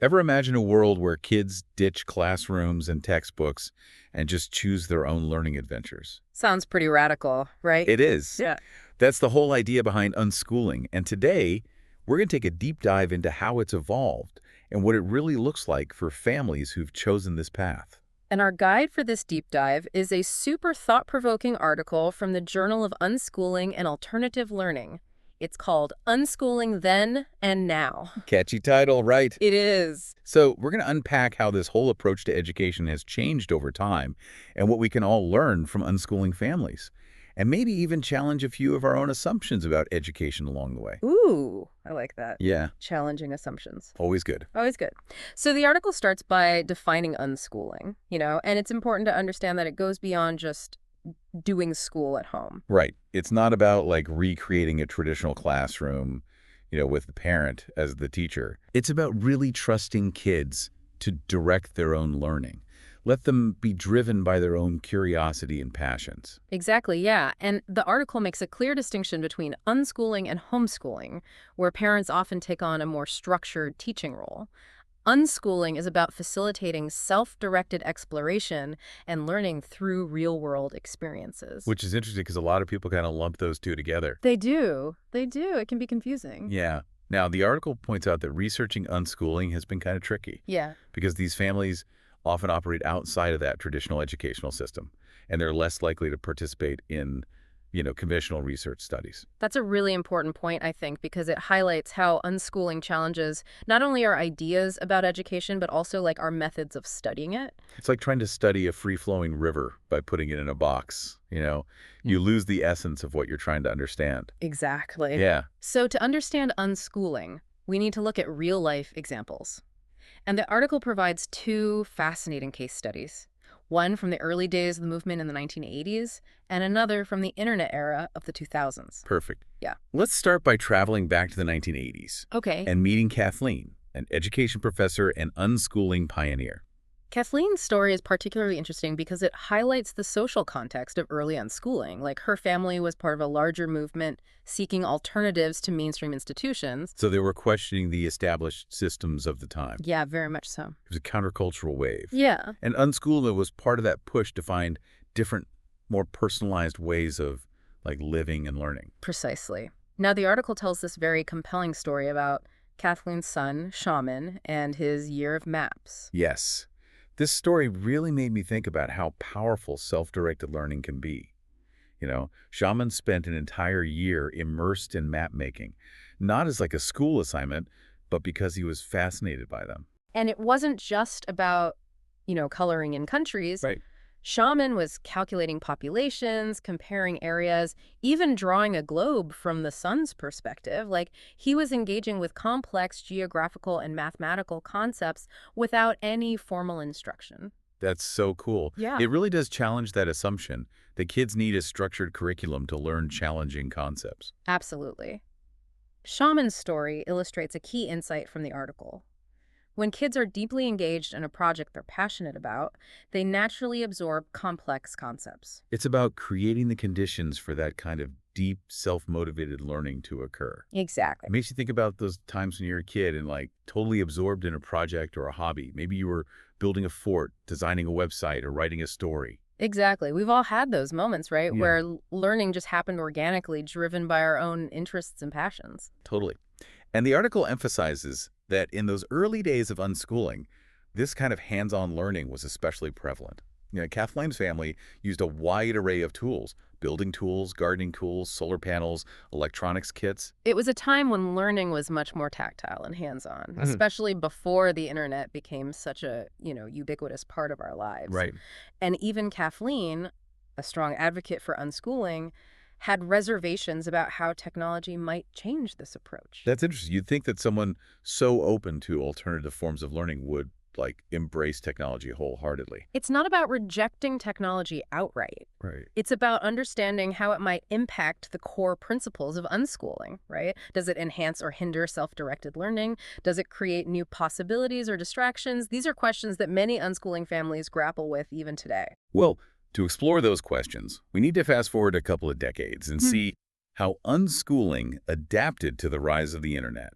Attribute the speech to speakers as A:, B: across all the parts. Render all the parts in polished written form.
A: Ever imagine a world where kids ditch classrooms and textbooks and just choose their own learning adventures?
B: Sounds pretty radical, right?
A: It is.
B: Yeah.
A: That's the whole idea behind unschooling. And today, we're going to take a deep dive into how it's evolved and what it really looks like for families who've chosen this path.
B: And our guide for this deep dive is a super thought-provoking article from the Journal of Unschooling and Alternative Learning. It's called Unschooling Then and Now.
A: Catchy title, right?
B: It is.
A: So we're going to unpack how this whole approach to education has changed over time and what we can all learn from unschooling families. And maybe even challenge a few of our own assumptions about education along the way.
B: Ooh, I like that.
A: Yeah,
B: Challenging assumptions.
A: always good.
B: Always good. So the article starts by defining unschooling, and it's important to understand that it goes beyond just doing school at home.
A: Right. It's not about like recreating a traditional classroom, with the parent as the teacher. It's about really trusting kids to direct their own learning. Let them be driven by their own curiosity and passions.
B: Exactly, yeah. And the article makes a clear distinction between unschooling and homeschooling, where parents often take on a more structured teaching role. Unschooling is about facilitating self-directed exploration and learning through real-world experiences.
A: Which is interesting because a lot of people kind of lump those two together.
B: They do. They do. It can be confusing.
A: Yeah. Now, the article points out that researching unschooling has been kind of tricky
B: Yeah.
A: because these families often operate outside of that traditional educational system, and they're less likely to participate in, conventional research studies.
B: That's a really important point, I think, because it highlights how unschooling challenges not only our ideas about education, but also like our methods of studying it.
A: It's like trying to study a free-flowing river by putting it in a box, You lose the essence of what you're trying to understand.
B: Exactly.
A: Yeah.
B: So to understand unschooling, we need to look at real-life examples. And the article provides two fascinating case studies. One from the early days of the movement in the 1980s, and another from the internet era of the 2000s.
A: Perfect.
B: Yeah.
A: Let's start by traveling back to the 1980s
B: Okay.
A: and meeting Kathleen, an education professor and unschooling pioneer.
B: Kathleen's story is particularly interesting because it highlights the social context of early unschooling. Like, her family was part of a larger movement seeking alternatives to mainstream institutions.
A: So they were questioning the established systems of the time.
B: Yeah, very much so.
A: It was a countercultural wave.
B: Yeah.
A: And unschooling was part of that push to find different, more personalized ways of living and learning.
B: Precisely. Now, the article tells this very compelling story about Kathleen's son, Shaman, and his year of maps.
A: Yes. This story really made me think about how powerful self-directed learning can be. Shaman spent an entire year immersed in map making, not as like a school assignment, but because he was fascinated by them.
B: And it wasn't just about, coloring in countries.
A: Right.
B: Shaman was calculating populations, comparing areas, even drawing a globe from the sun's perspective. Like, he was engaging with complex geographical and mathematical concepts without any formal instruction.
A: That's so cool.
B: Yeah.
A: It really does challenge that assumption that kids need a structured curriculum to learn challenging concepts.
B: Absolutely. Shaman's story illustrates a key insight from the article. When kids are deeply engaged in a project they're passionate about, they naturally absorb complex concepts.
A: It's about creating the conditions for that kind of deep, self-motivated learning to occur.
B: Exactly.
A: It makes you think about those times when you're a kid and totally absorbed in a project or a hobby. Maybe you were building a fort, designing a website, or writing a story.
B: Exactly. We've all had those moments, right?
A: Yeah.
B: Where learning just happened organically, driven by our own interests and passions.
A: Totally. And the article emphasizes that in those early days of unschooling, this kind of hands-on learning was especially prevalent. Kathleen's family used a wide array of tools: building tools, gardening tools, solar panels, electronics kits.
B: It was a time when learning was much more tactile and hands-on, especially before the internet became such a, ubiquitous part of our lives.
A: Right.
B: And even Kathleen, a strong advocate for unschooling, had reservations about how technology might change this approach.
A: That's interesting. You'd think that someone so open to alternative forms of learning would embrace technology wholeheartedly.
B: It's not about rejecting technology outright.
A: Right.
B: It's about understanding how it might impact the core principles of unschooling, right? Does it enhance or hinder self-directed learning? Does it create new possibilities or distractions? These are questions that many unschooling families grapple with even today.
A: Well, to explore those questions, we need to fast forward a couple of decades and see how unschooling adapted to the rise of the internet.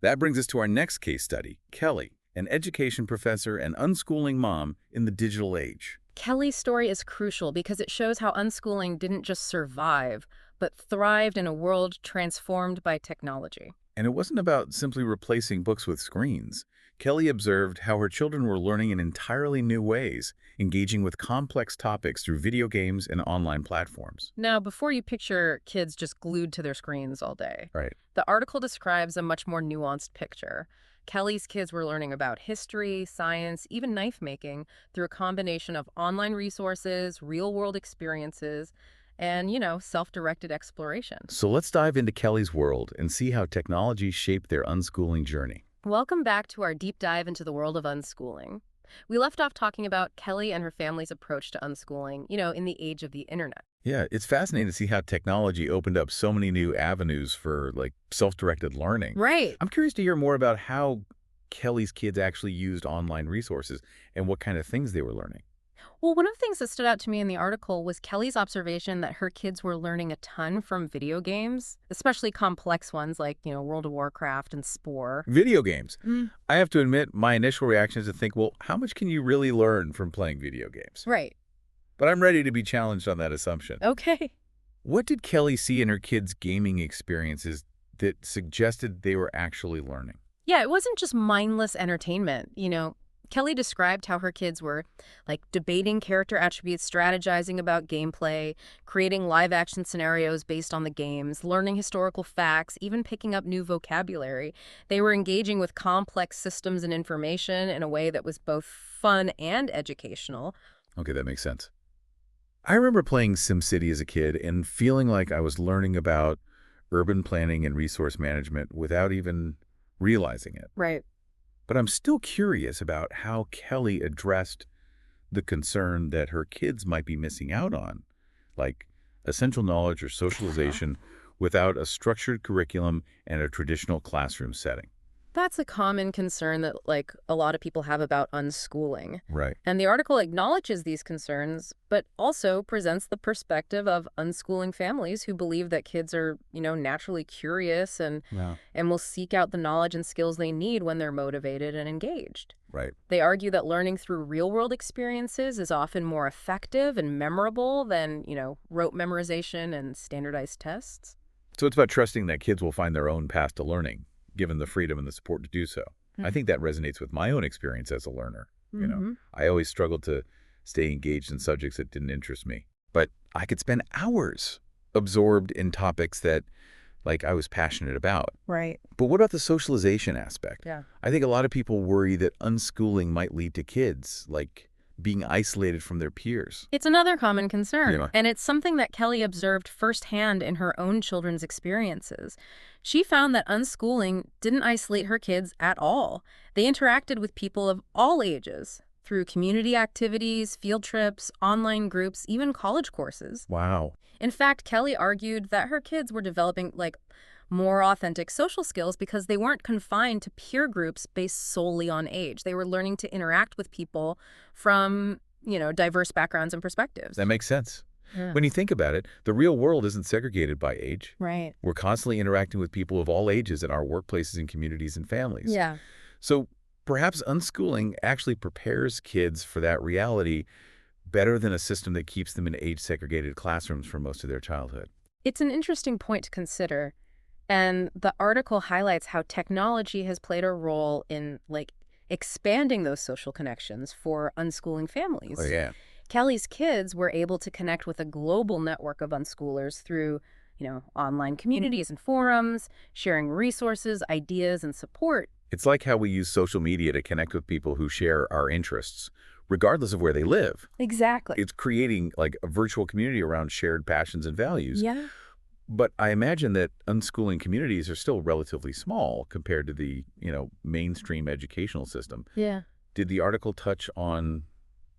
A: That brings us to our next case study, Kellie, an education professor and unschooling mom in the digital age.
B: Kellie's story is crucial because it shows how unschooling didn't just survive, but thrived in a world transformed by technology.
A: And it wasn't about simply replacing books with screens. Kellie observed how her children were learning in entirely new ways, engaging with complex topics through video games and online platforms.
B: Now, before you picture kids just glued to their screens all day,
A: Right.
B: the article describes a much more nuanced picture. Kellie's kids were learning about history, science, even knife making through a combination of online resources, real-world experiences, and, self-directed exploration.
A: So let's dive into Kellie's world and see how technology shaped their unschooling journey.
B: Welcome back to our deep dive into the world of unschooling. We left off talking about Kellie and her family's approach to unschooling, in the age of the internet.
A: Yeah, it's fascinating to see how technology opened up so many new avenues for self-directed learning.
B: Right.
A: I'm curious to hear more about how Kellie's kids actually used online resources and what kind of things they were learning.
B: Well, one of the things that stood out to me in the article was Kellie's observation that her kids were learning a ton from video games, especially complex ones like, World of Warcraft and Spore.
A: Video games.
B: Mm.
A: I have to admit, my initial reaction is to think, well, how much can you really learn from playing video games?
B: Right.
A: But I'm ready to be challenged on that assumption.
B: Okay.
A: What did Kellie see in her kids' gaming experiences that suggested they were actually learning?
B: Yeah, it wasn't just mindless entertainment. Kellie described how her kids were debating character attributes, strategizing about gameplay, creating live action scenarios based on the games, learning historical facts, even picking up new vocabulary. They were engaging with complex systems and information in a way that was both fun and educational.
A: Okay, that makes sense. I remember playing SimCity as a kid and feeling like I was learning about urban planning and resource management without even realizing it.
B: Right.
A: But I'm still curious about how Kellie addressed the concern that her kids might be missing out on, like essential knowledge or socialization without a structured curriculum and a traditional classroom setting.
B: That's a common concern that, a lot of people have about unschooling.
A: Right.
B: And the article acknowledges these concerns, but also presents the perspective of unschooling families who believe that kids are, naturally curious and
A: Yeah.
B: will seek out the knowledge and skills they need when they're motivated and engaged.
A: Right.
B: They argue that learning through real-world experiences is often more effective and memorable than, rote memorization and standardized tests.
A: So it's about trusting that kids will find their own path to learning, given the freedom and the support to do so. I think that resonates with my own experience as a learner. I always struggled to stay engaged in subjects that didn't interest me. But I could spend hours absorbed in topics that I was passionate about.
B: Right.
A: But what about the socialization aspect?
B: Yeah.
A: I think a lot of people worry that unschooling might lead to kids being isolated from their peers.
B: It's another common concern,
A: Yeah.
B: and it's something that Kellie observed firsthand in her own children's experiences. She found that unschooling didn't isolate her kids at all. They interacted with people of all ages through community activities, field trips, online groups, even college courses.
A: Wow.
B: In fact, Kellie argued that her kids were developing more authentic social skills because they weren't confined to peer groups based solely on age. They were learning to interact with people from, diverse backgrounds and perspectives.
A: That makes sense.
B: Yeah.
A: When you think about it, the real world isn't segregated by age.
B: Right.
A: We're constantly interacting with people of all ages in our workplaces and communities and families.
B: Yeah.
A: So perhaps unschooling actually prepares kids for that reality better than a system that keeps them in age-segregated classrooms for most of their childhood.
B: It's an interesting point to consider. And the article highlights how technology has played a role in expanding those social connections for unschooling families.
A: Oh, yeah.
B: Kellie's kids were able to connect with a global network of unschoolers through, online communities and forums, sharing resources, ideas, and support.
A: It's like how we use social media to connect with people who share our interests, regardless of where they live.
B: Exactly.
A: It's creating a virtual community around shared passions and values.
B: Yeah.
A: But I imagine that unschooling communities are still relatively small compared to the, mainstream educational system.
B: Yeah.
A: Did the article touch on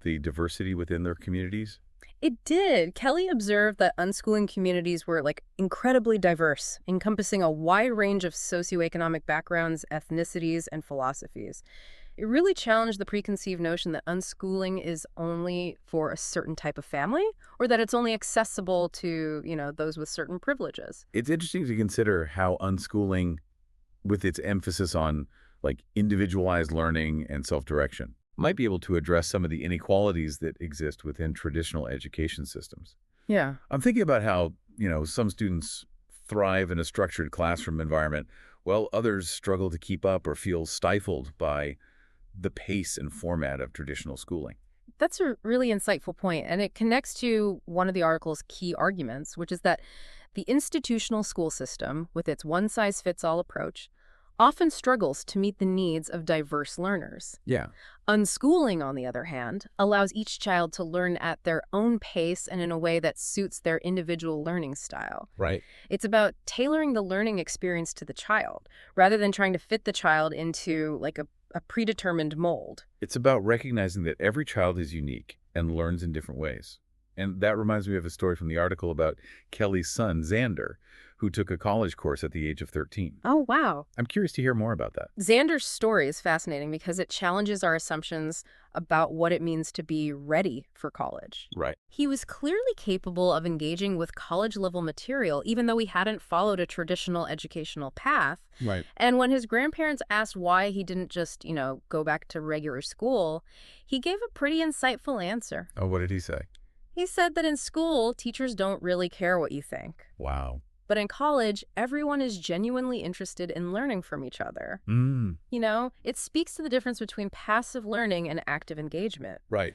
A: the diversity within their communities?
B: It did. Kellie observed that unschooling communities were incredibly diverse, encompassing a wide range of socioeconomic backgrounds, ethnicities, and philosophies. It really challenged the preconceived notion that unschooling is only for a certain type of family or that it's only accessible to, those with certain privileges.
A: It's interesting to consider how unschooling with its emphasis on like individualized learning and self-direction, might be able to address some of the inequalities that exist within traditional education systems.
B: Yeah.
A: I'm thinking about how, some students thrive in a structured classroom environment, while others struggle to keep up or feel stifled by the pace and format of traditional schooling.
B: That's a really insightful point, and it connects to one of the article's key arguments, which is that the institutional school system, with its one-size-fits-all approach, often struggles to meet the needs of diverse learners.
A: Yeah.
B: Unschooling, on the other hand, allows each child to learn at their own pace and in a way that suits their individual learning style.
A: Right.
B: It's about tailoring the learning experience to the child, rather than trying to fit the child into like a predetermined mold.
A: It's about recognizing that every child is unique and learns in different ways. And that reminds me of a story from the article about Kellie's son, Xander, who took a college course at the age of 13.
B: Oh, wow.
A: I'm curious to hear more about that.
B: Xander's story is fascinating because it challenges our assumptions about what it means to be ready for college.
A: Right.
B: He was clearly capable of engaging with college-level material, even though he hadn't followed a traditional educational path.
A: Right.
B: And when his grandparents asked why he didn't just, go back to regular school, he gave a pretty insightful answer.
A: Oh, what did he say?
B: He said that in school, teachers don't really care what you think.
A: Wow.
B: But in college, everyone is genuinely interested in learning from each other. It speaks to the difference between passive learning and active engagement.
A: Right.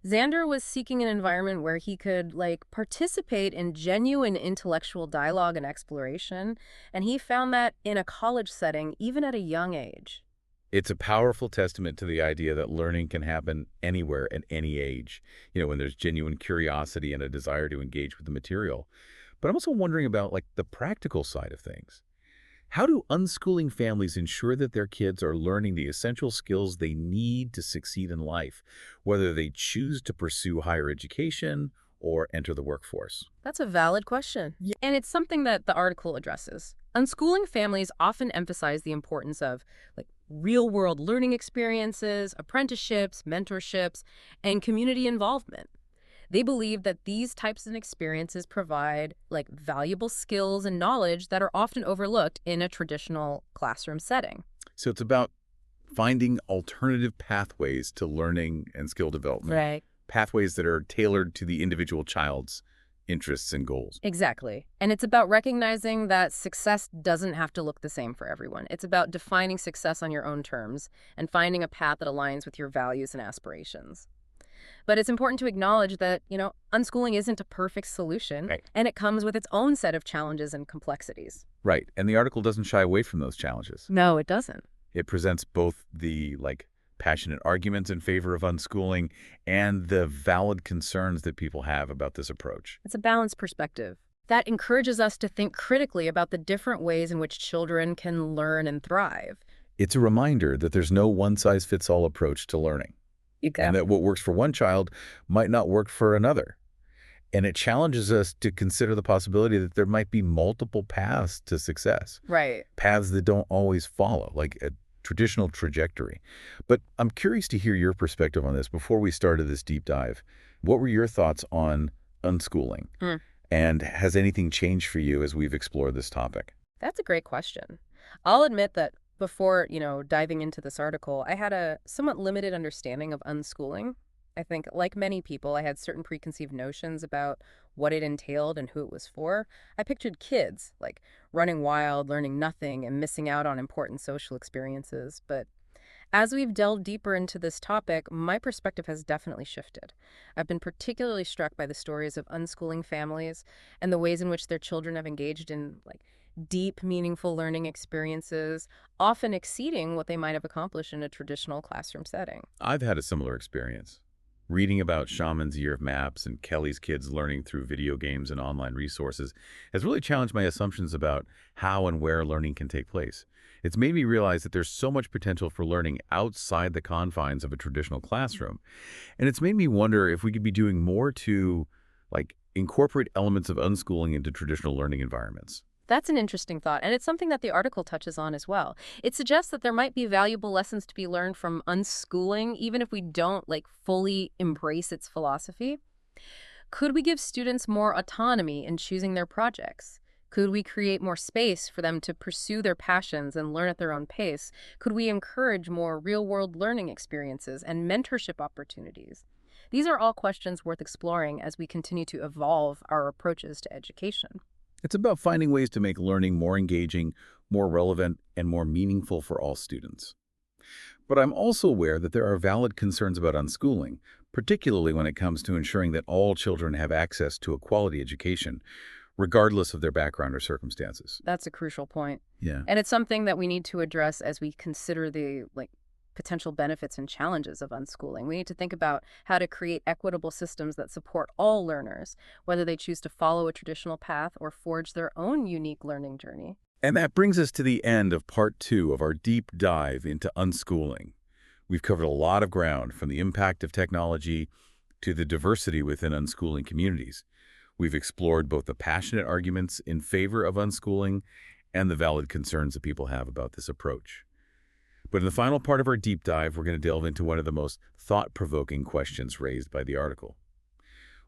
B: Xander was seeking an environment where he could, participate in genuine intellectual dialogue and exploration, and he found that in a college setting, even at a young age.
A: It's a powerful testament to the idea that learning can happen anywhere at any age, when there's genuine curiosity and a desire to engage with the material. But I'm also wondering about the practical side of things. How do unschooling families ensure that their kids are learning the essential skills they need to succeed in life, whether they choose to pursue higher education or enter the workforce?
B: That's a valid question. Yeah. And it's something that the article addresses. Unschooling families often emphasize the importance of real-world learning experiences, apprenticeships, mentorships, and community involvement. They believe that these types of experiences provide valuable skills and knowledge that are often overlooked in a traditional classroom setting.
A: So it's about finding alternative pathways to learning and skill development.
B: Right.
A: Pathways that are tailored to the individual child's interests and goals.
B: Exactly. And it's about recognizing that success doesn't have to look the same for everyone. It's about defining success on your own terms and finding a path that aligns with your values and aspirations. But it's important to acknowledge that, unschooling isn't a perfect solution,
A: Right.
B: And it comes with its own set of challenges and complexities.
A: Right. And the article doesn't shy away from those challenges.
B: No, it doesn't.
A: It presents both the passionate arguments in favor of unschooling and the valid concerns that people have about this approach.
B: It's a balanced perspective that encourages us to think critically about the different ways in which children can learn and thrive.
A: It's a reminder that there's no one-size-fits-all approach to learning, and that what works for one child might not work for another. And it challenges us to consider the possibility that there might be multiple paths to success.
B: Right.
A: Paths that don't always follow, like a traditional trajectory. But I'm curious to hear your perspective on this before we started this deep dive. What were your thoughts on unschooling? And has anything changed for you as we've explored this topic?
B: That's a great question. I'll admit that before, diving into this article, I had a somewhat limited understanding of unschooling. I think, like many people, I had certain preconceived notions about what it entailed and who it was for. I pictured kids, running wild, learning nothing, and missing out on important social experiences. But as we've delved deeper into this topic, my perspective has definitely shifted. I've been particularly struck by the stories of unschooling families and the ways in which their children have engaged in, deep, meaningful learning experiences, often exceeding what they might have accomplished in a traditional classroom setting.
A: I've had a similar experience. Reading about Shaman's Year of Maps and Kellie's kids learning through video games and online resources has really challenged my assumptions about how and where learning can take place. It's made me realize that there's so much potential for learning outside the confines of a traditional classroom. And it's made me wonder if we could be doing more to, incorporate elements of unschooling into traditional learning environments.
B: That's an interesting thought, and it's something that the article touches on as well. It suggests that there might be valuable lessons to be learned from unschooling, even if we don't, fully embrace its philosophy. Could we give students more autonomy in choosing their projects? Could we create more space for them to pursue their passions and learn at their own pace? Could we encourage more real-world learning experiences and mentorship opportunities? These are all questions worth exploring as we continue to evolve our approaches to education.
A: It's about finding ways to make learning more engaging, more relevant, and more meaningful for all students. But I'm also aware that there are valid concerns about unschooling, particularly when it comes to ensuring that all children have access to a quality education, regardless of their background or circumstances.
B: That's a crucial point.
A: Yeah.
B: And it's something that we need to address as we consider the potential benefits and challenges of unschooling. We need to think about how to create equitable systems that support all learners, whether they choose to follow a traditional path or forge their own unique learning journey.
A: And that brings us to the end of part 2 of our deep dive into unschooling. We've covered a lot of ground, from the impact of technology to the diversity within unschooling communities. We've explored both the passionate arguments in favor of unschooling and the valid concerns that people have about this approach. But in the final part of our deep dive, we're going to delve into one of the most thought-provoking questions raised by the article.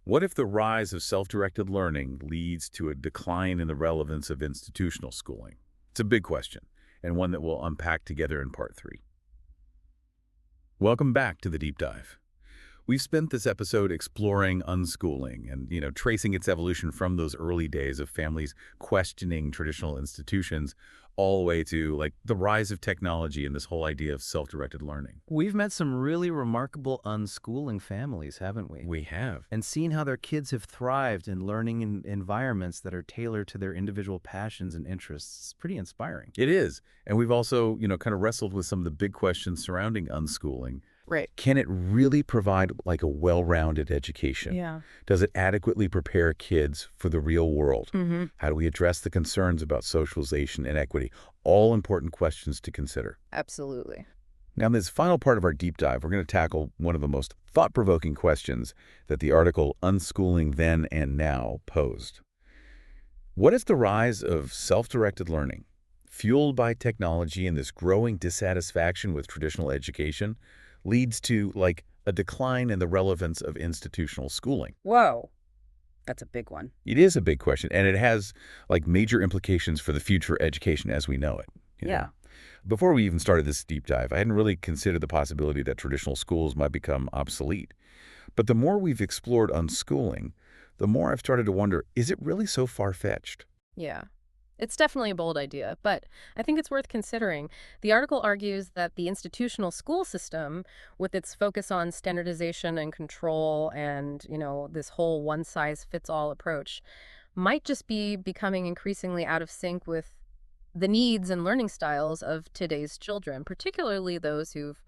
A: What if the rise of self-directed learning leads to a decline in the relevance of institutional schooling? It's a big question, and one that we'll unpack together in part 3. Welcome back to the deep dive. We've spent this episode exploring unschooling and, tracing its evolution from those early days of families questioning traditional institutions all the way to, the rise of technology and this whole idea of self-directed learning.
C: We've met some really remarkable unschooling families, haven't we?
A: We have.
C: And seen how their kids have thrived in learning in environments that are tailored to their individual passions and interests. It's pretty inspiring.
A: It is. And we've also, kind of wrestled with some of the big questions surrounding unschooling.
B: Right.
A: Can it really provide a well-rounded education?
B: Yeah.
A: Does it adequately prepare kids for the real world? How do we address the concerns about socialization and equity? All important questions to consider.
B: Absolutely.
A: Now, in this final part of our deep dive, we're going to tackle one of the most thought-provoking questions that the article Unschooling Then and Now posed. What is the rise of self-directed learning, fueled by technology and this growing dissatisfaction with traditional education, leads to, a decline in the relevance of institutional schooling?
B: Whoa. That's a big one.
A: It is a big question, and it has, major implications for the future education as we know it.
B: Yeah.
A: Before we even started this deep dive, I hadn't really considered the possibility that traditional schools might become obsolete. But the more we've explored unschooling, the more I've started to wonder, is it really so far-fetched?
B: Yeah. It's definitely a bold idea, but I think it's worth considering. The article argues that the institutional school system, with its focus on standardization and control and, this whole one-size-fits-all approach, might just be becoming increasingly out of sync with the needs and learning styles of today's children, particularly those who've,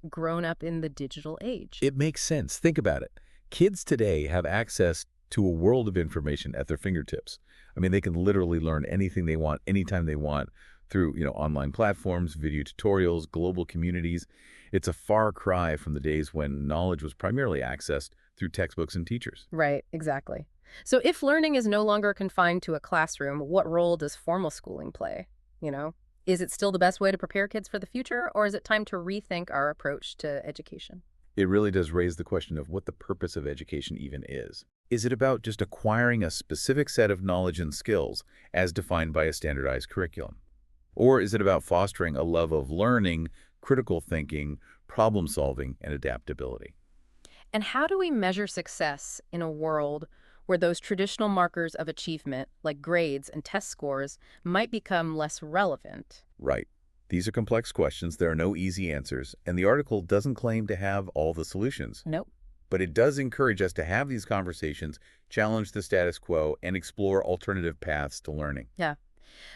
B: grown up in the digital age.
A: It makes sense. Think about it. Kids today have access to a world of information at their fingertips. I mean, they can literally learn anything they want, anytime they want, through, online platforms, video tutorials, global communities. It's a far cry from the days when knowledge was primarily accessed through textbooks and teachers.
B: Right, exactly. So if learning is no longer confined to a classroom, what role does formal schooling play? Is it still the best way to prepare kids for the future, or is it time to rethink our approach to education?
A: It really does raise the question of what the purpose of education even is. Is it about just acquiring a specific set of knowledge and skills as defined by a standardized curriculum? Or is it about fostering a love of learning, critical thinking, problem solving, and adaptability?
B: And how do we measure success in a world where those traditional markers of achievement, like grades and test scores, might become less relevant?
A: Right. These are complex questions. There are no easy answers, and the article doesn't claim to have all the solutions.
B: Nope.
A: But it does encourage us to have these conversations, challenge the status quo, and explore alternative paths to learning.
B: Yeah.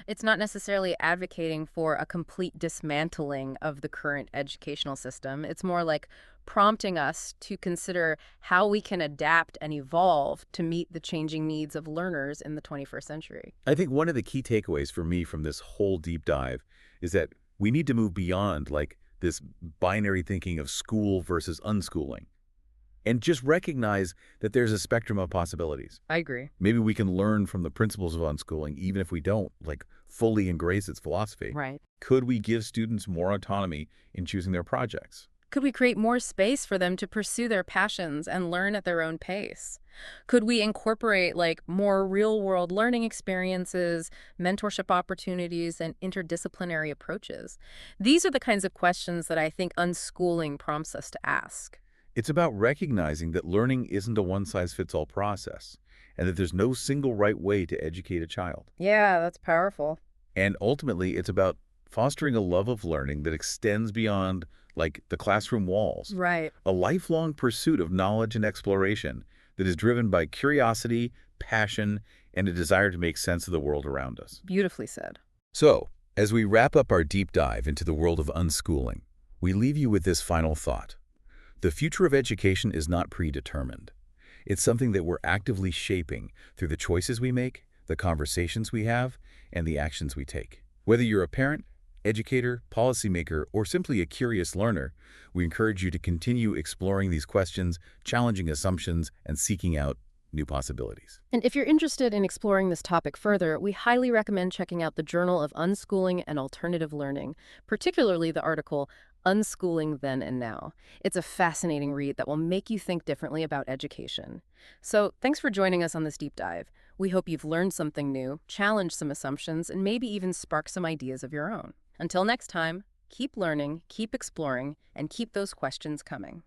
B: It's not necessarily advocating for a complete dismantling of the current educational system. It's more like prompting us to consider how we can adapt and evolve to meet the changing needs of learners in the 21st century.
A: I think one of the key takeaways for me from this whole deep dive is that we need to move beyond this binary thinking of school versus unschooling, and just recognize that there's a spectrum of possibilities.
B: I agree.
A: Maybe we can learn from the principles of unschooling, even if we don't, fully embrace its philosophy.
B: Right.
A: Could we give students more autonomy in choosing their projects?
B: Could we create more space for them to pursue their passions and learn at their own pace? Could we incorporate more real-world learning experiences, mentorship opportunities, and interdisciplinary approaches? These are the kinds of questions that I think unschooling prompts us to ask.
A: It's about recognizing that learning isn't a one-size-fits-all process, and that there's no single right way to educate a child.
B: Yeah, that's powerful.
A: And ultimately, it's about fostering a love of learning that extends beyond, the classroom walls.
B: Right.
A: A lifelong pursuit of knowledge and exploration that is driven by curiosity, passion, and a desire to make sense of the world around us.
B: Beautifully said.
A: So, as we wrap up our deep dive into the world of unschooling, we leave you with this final thought. The future of education is not predetermined. It's something that we're actively shaping through the choices we make, the conversations we have, and the actions we take. Whether you're a parent, educator, policymaker, or simply a curious learner, we encourage you to continue exploring these questions, challenging assumptions, and seeking out new possibilities.
B: And if you're interested in exploring this topic further, we highly recommend checking out the Journal of Unschooling and Alternative Learning, particularly the article Unschooling Then and Now. It's a fascinating read that will make you think differently about education. So thanks for joining us on this deep dive. We hope you've learned something new, challenged some assumptions, and maybe even sparked some ideas of your own. Until next time, keep learning, keep exploring, and keep those questions coming.